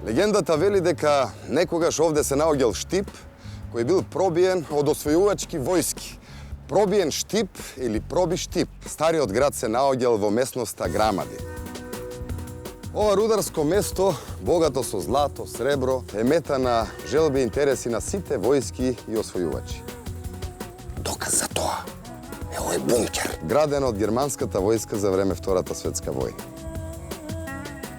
Легендата вели дека некогаш овде се наоѓал штип кој бил пробиен од освојувачки војски. Пробиен штип или проби штип. Стариот град се наоѓал во местноста Грамади. Ова рударско место, богато со злато, сребро, е мета на желби и интереси на сите војски и освојувачи. Доказ за тоа е овој бункер. Граден од германската војска за време Втората светска војна.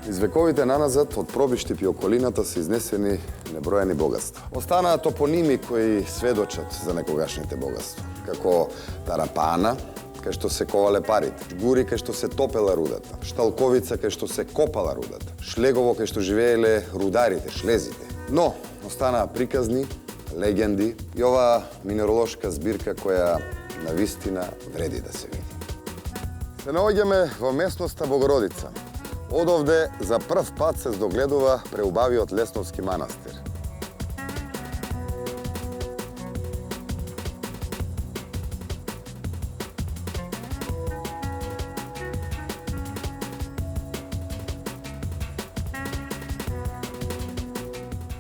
Из вековите наназад од Пробиштип и околината се изнесени неброени богатства. Останаа топоними кои сведочат за некогашните богатства, како Тарапана, кај што се ковале парите, Гури кај што се топела рудата, Шталковица кај што се копала рудата, Шлегово кај што живееле рударите, шлезите. Но останаа приказни, легенди и оваа минеролошка збирка која навистина вреди да се види. Се наоѓаме во местноста Богородица. Одовде за прв пат се здогледува преубавиот Лесновски манастир.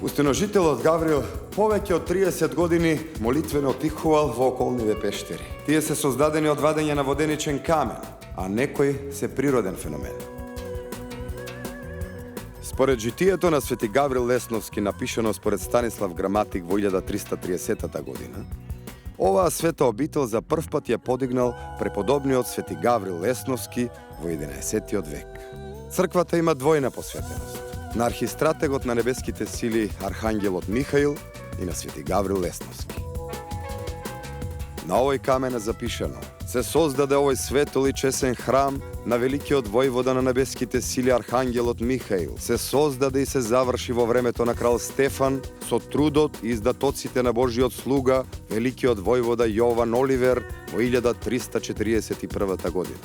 Пустиножителот Гаврил повеќе од 30 години молитвено отихувал во околниве пештери. Тие се создадени од вадење на воденичен камен, а некој се природен феномен. Според житието на Свети Гаврил Лесновски, напишано според Станислав Граматик во 1330 година, оваа света обител за прв пат ја подигнал преподобниот Свети Гаврил Лесновски во 11 век. Црквата има двојна посветеност на архистратегот на небеските сили Архангелот Михаил и на Свети Гаврил Лесновски. На овој камен е запишано: се создаде овој светол и чесен храм на великиот војвода на небеските сили Архангелот Михаил. Се создаде и се заврши во времето на крал Стефан со трудот и издатоците на Божиот слуга, великиот војвода Јован Оливер во 1341 година.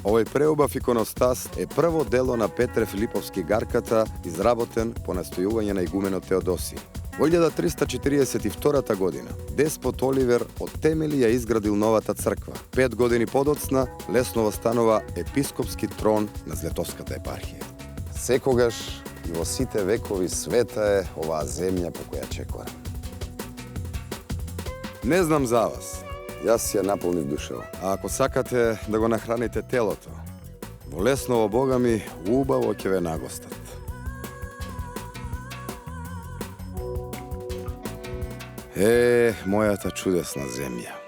Овој преубав иконостас е прво дело на Петре Филиповски Гарката, изработен по настојување на игуменот Теодосиј. Во 1342 година деспот Оливер од темели ја изградил новата црква. 5 години подоцна Лесново станува епископски трон на Злетовската епархија. Секогаш и во сите векови света е оваа земја по која чекорам. Не знам за вас, јас ја наполнив душево. А ако сакате да го нахраните телото, во Лесново, Бога ми, убаво ќе ве нагостат. Мојата чудесна земја.